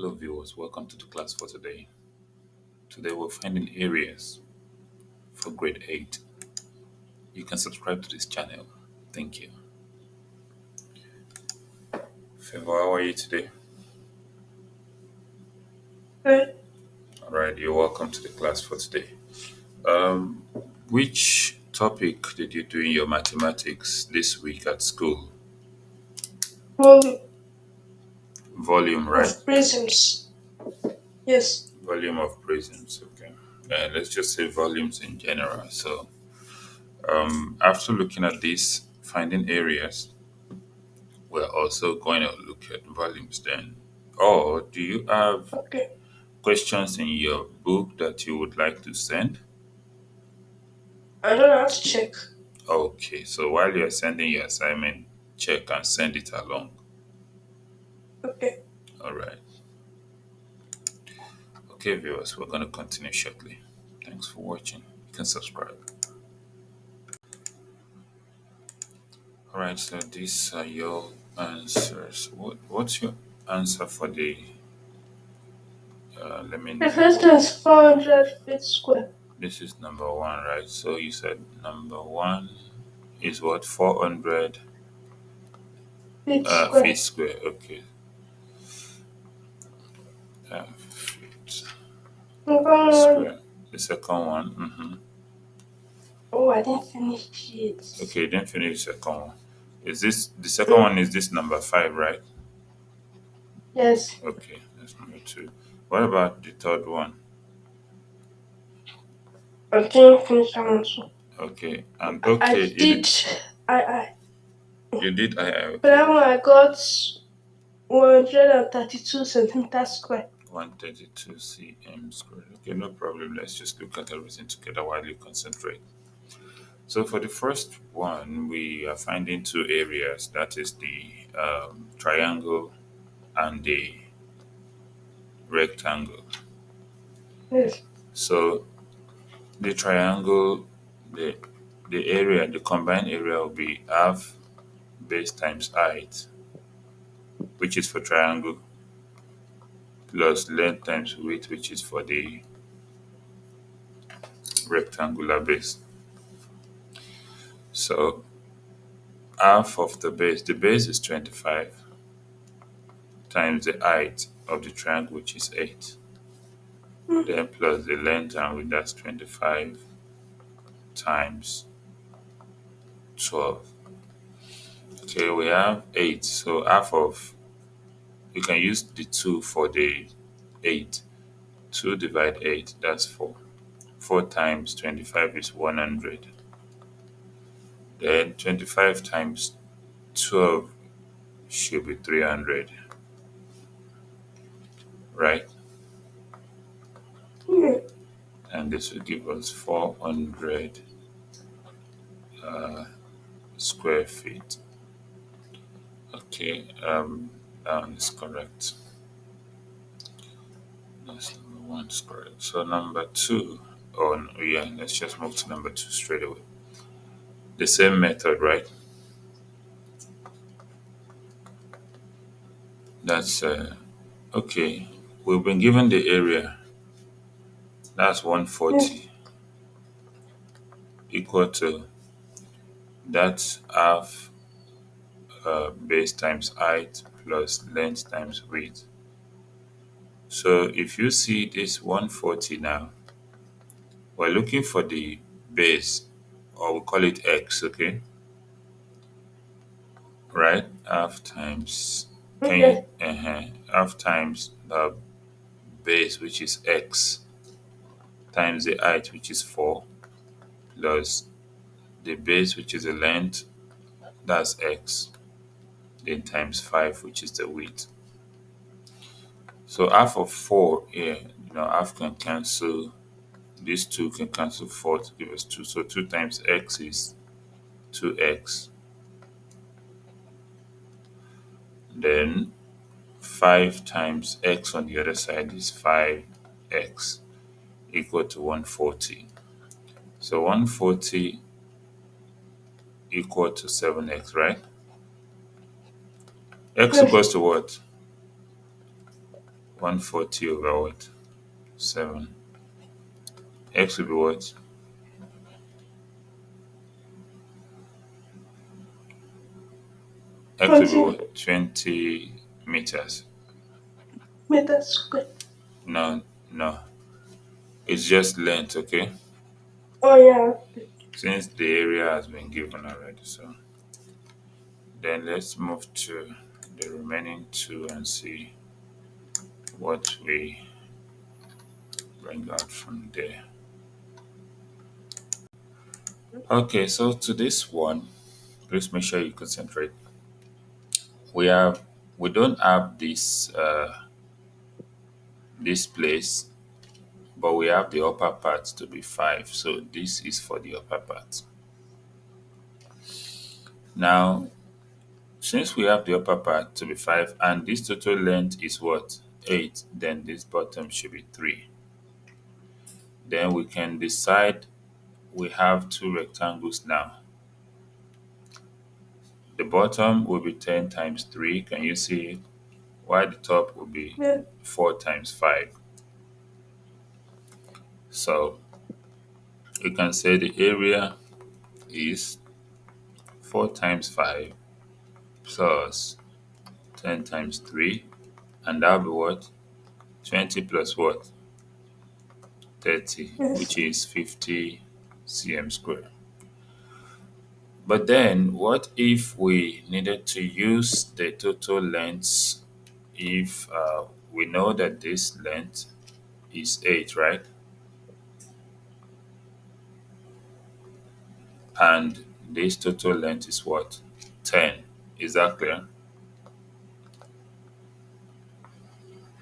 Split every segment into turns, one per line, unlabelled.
Hello, viewers. Welcome to the class for today. Today, we're finding areas for grade 8. You can subscribe to this channel. Thank you. Favor, how are you today?
Good.
All right, you're welcome to the class for today. Um, which topic did you do in your mathematics this week at school?
Volume
Volume, right?
of prisms. Yes.
Volume of prisms. Okay. Let's just say volumes in general. So, after looking at this, finding areas, we're also going to look at volumes then. Or do you have
Okay.
questions in your book that you would like to send?
I don't have to check.
Okay, so while you're sending your assignment, check and send it along.
Okay.
All right. Okay, viewers, we're going to continue shortly. Thanks for watching. You can subscribe. All right, so these are your answers. What's your answer for the, let me
The
know.
first is 400 feet square.
This is number one, right? So you said number one is what? 400
Feet
feet
square.
square. Okay. Feet
Second one.
square. The second one.
Oh, I didn't finish it.
Okay, then finish the second one. Is this the second
Mm.
one? Is this number five, right?
Yes.
Okay, that's number two. What about the third one?
I didn't finish that one too.
Okay, and
I
okay,
did. I.
you did. I
For
okay.
that one, I got 132 centimeters square.
132 cm squared. Okay, no problem. Let's just look at everything together while you concentrate. So for the first one, we are finding two areas. That is the triangle and the rectangle.
Yes.
So the triangle, the the area, the combined area will be half base times height, which is for triangle, plus length times width, which is for the rectangular base. So half of the base is 25 times the height of the triangle, which is 8.
Mm.
Then plus the length and width, that's 25 times 12. Okay, we have 8. So half of, you can use the 2 for the 8. 2 divide 8, that's 4. 4 times 25 is 100. Then 25 times 12 should be 300, right?
Yeah.
And this will give us 400 uh, square feet. Okay, that is correct. That's number one is correct. So number two, oh no, yeah, let's just move to number two straight away. The same method, right? That's okay. We've been given the area. That's
Yes.
140 equal to that's half base times height plus length times width. So if you see this 140 now, we're looking for the base, or we call it x, okay? Right? Half times, can you,
Okay.
half times the base, which is x, times the height, which is 4, plus the base, which is the length, that's x, then times 5, which is the width. So half of 4 here, half can cancel, these two can cancel 4 to give us 2. So 2 times x is 2x. Then 5 times x on the other side is 5x equal to 140. So 140 equal to 7x, right? X
Yes.
equals to what? 140 over what? 7. X will be what? X will be
20
what? 20 meters.
meters square.
No, no. It's just length, okay?
Oh yeah.
Since the area has been given already. So then let's move to the remaining two and see what we bring out from there. Okay, so to this one, please make sure you concentrate. We have we don't have this place, but we have the upper part to be 5. So this is for the upper part. Now, since we have the upper part to be 5 and this total length is what? 8, then this bottom should be 3. Then we can decide we have two rectangles now. The bottom will be 10 times 3. Can you see it? While the top will be
Yeah.
4 times 5. So you can say the area is 4 times 5 plus 10 times 3. And that'll be what? 20 plus what? 30,
Yes.
which is 50 cm square. But then, what if we needed to use the total length if we know that this length is 8, right? And this total length is what? 10. Is that clear?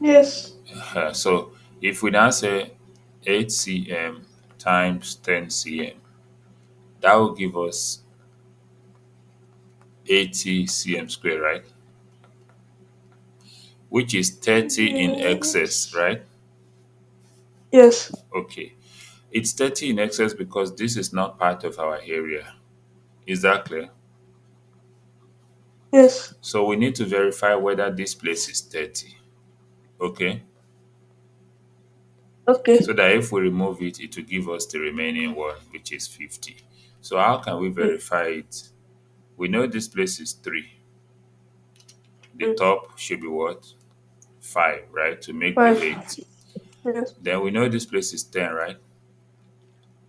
Yes.
So if we now say 8 cm times 10 cm, that will give us 80 cm square, right? Which is 30 in excess,
Yes.
right?
Yes.
Okay. It's 30 in excess because this is not part of our area. Is that clear?
Yes.
So we need to verify whether this place is 30. Okay.
Okay.
So that if we remove it, it will give us the remaining one, which is 50. So how can we
Mm,
verify it? We know this place is 3. The
mm.
top should be what? 5, right? To make the
5.
8.
Yes.
Then we know this place is 10, right?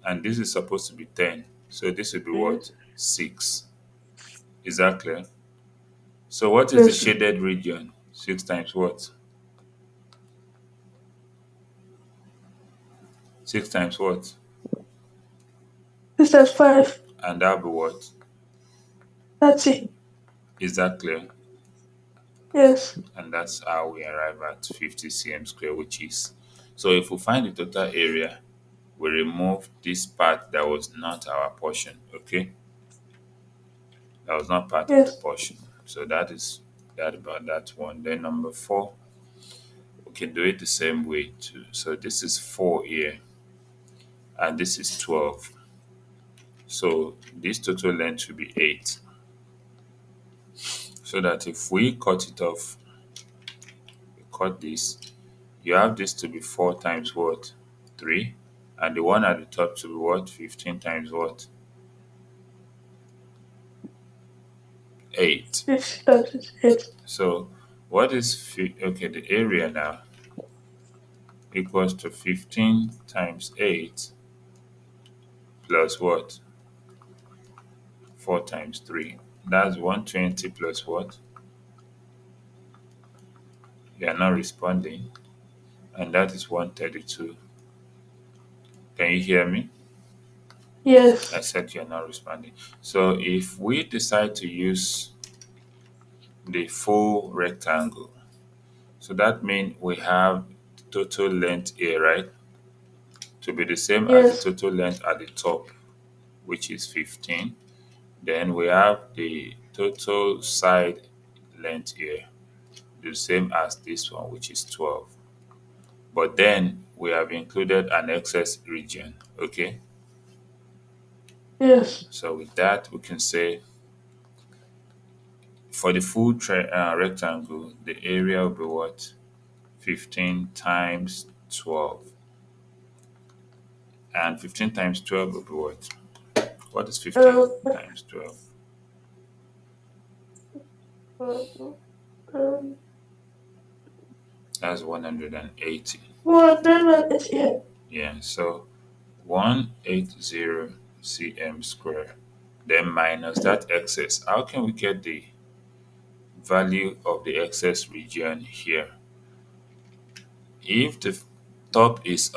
And this is supposed to be 10. So this would be what?
Yes.
6. Is that clear? So what is the
Yes.
shaded region? 6 times what? 6 times what?
This is 5.
And that'll be what?
30.
Is that clear?
Yes.
And that's how we arrive at 50 cm square, which is. So if we find the total area, we remove this part that was not our portion, okay? That was not part of the
Yes.
portion. So that is that about that one. Then number 4, we can do it the same way too. So this is 4 here, and this is 12. So this total length will be 8. So that if we cut it off, we cut this, you have this to be 4 times what? 3. And the one at the top to be what? 15 times what? 8.
50 times 8.
So what is, okay, the area now equals to 15 times 8 plus what? 4 times 3. That's 120 plus what? You are not responding. And that is 132. Can you hear me? I
Yes.
said you're not responding. So if we decide to use the full rectangle, so that means we have total length here, right? To be the same as the
Yes.
total length at the top, which is 15. Then we have the total side length here, the same as this one, which is 12. But then we have included an excess region, okay?
Yes.
So with that, we can say for the full rectangle, the area will be what? 15 times 12. And 15 times 12 will be what? What is 15
Um,
times 12?
um, um,
That's 180.
well, then it's yeah.
Yeah, so 180 cm square. Then minus that excess. How can we get the value of the excess region here? If the top is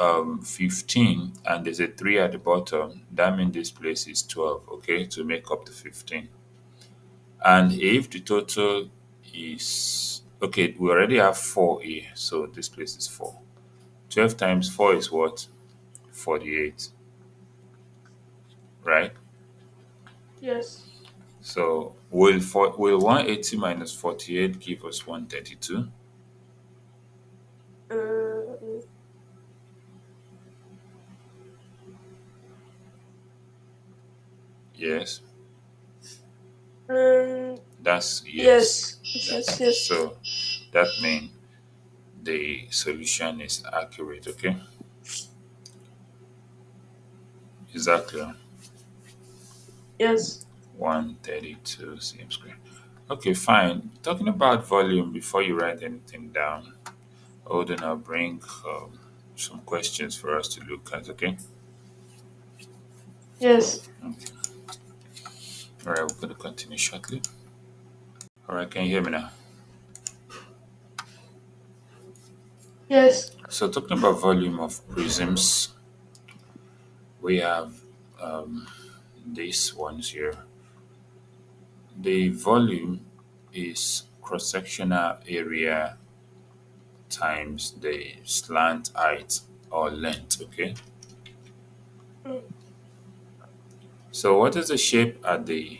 15 and there's a 3 at the bottom, that means this place is 12, okay, to make up the 15. And if the total is okay, we already have 4 here, so this place is 4. 12 times 4 is what? 48, right?
Yes.
So will 180 minus 48 give us 132?
Um,
Yes,
um,
that's yes.
yes. Yes. Yes.
So that means the solution is accurate, okay? Is that clear?
Yes.
132 cm square. Okay, fine. Talking about volume before you write anything down, hold on, I'll bring some questions for us to look at, okay?
Yes.
Okay. All right, we're going to continue shortly. All right, can you hear me now?
Yes.
So, talking about volume of prisms, we have um, these ones here. The volume is cross sectional area times the slant height or length, okay?
Mm.
So, what is the shape at the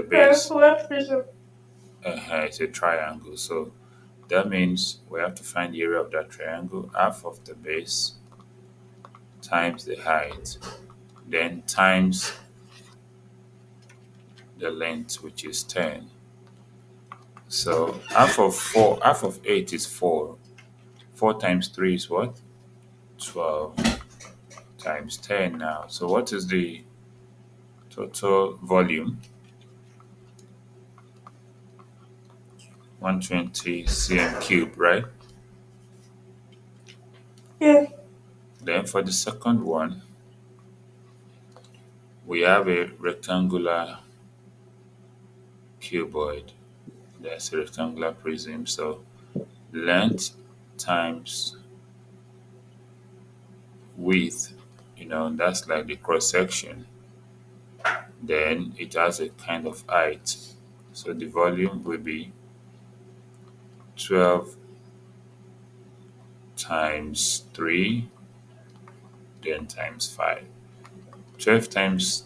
base?
Triangular prism.
It's a triangle. So that means we have to find the area of that triangle, half of the base times the height, then times the length, which is 10. So half of 8 is 4. 4 times 3 is what? 12 times 10 now. So what is the total volume? 120 cm cube, right?
Yeah.
Then for the second one, we have a rectangular cuboid. That's a rectangular prism. So length times width, that's like the cross section. Then it has a kind of height. So the volume will be 12 times 3, then times 5. 12 times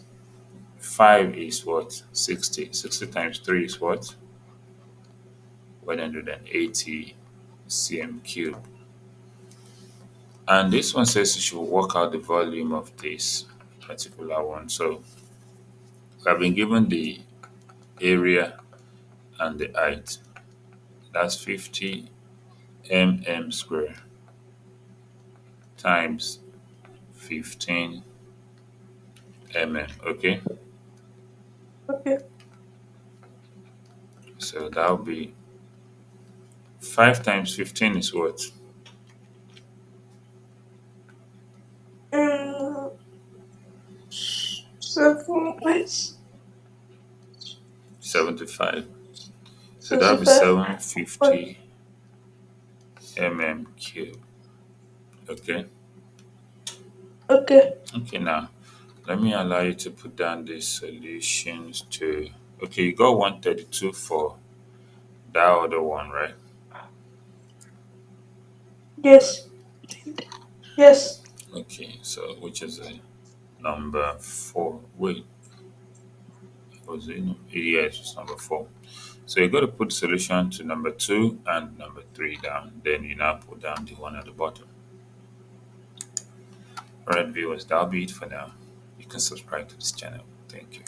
5 is what? 60. 60 times 3 is what? 180 cm cube. And this one says you should work out the volume of this particular one. So we have been given the area and the height. That's 50 square times 15 Okay,
Okay.
so that will be 5 times 15 is what?
Um, 7. Wait.
75. So that will be
65. Wait.
750 cube. Okay.
Okay.
Okay, now let me allow you to put down the solutions to. Okay, you got 132 for that other one, right?
Yes. Yes.
Okay, so which is a number 4. Wait, was it? Yes, it's number 4. So you got to put solution to number 2 and number 3 down. Then you now put down the one at the bottom. Alright, viewers, that'll be it for now. You can subscribe to this channel. Thank you.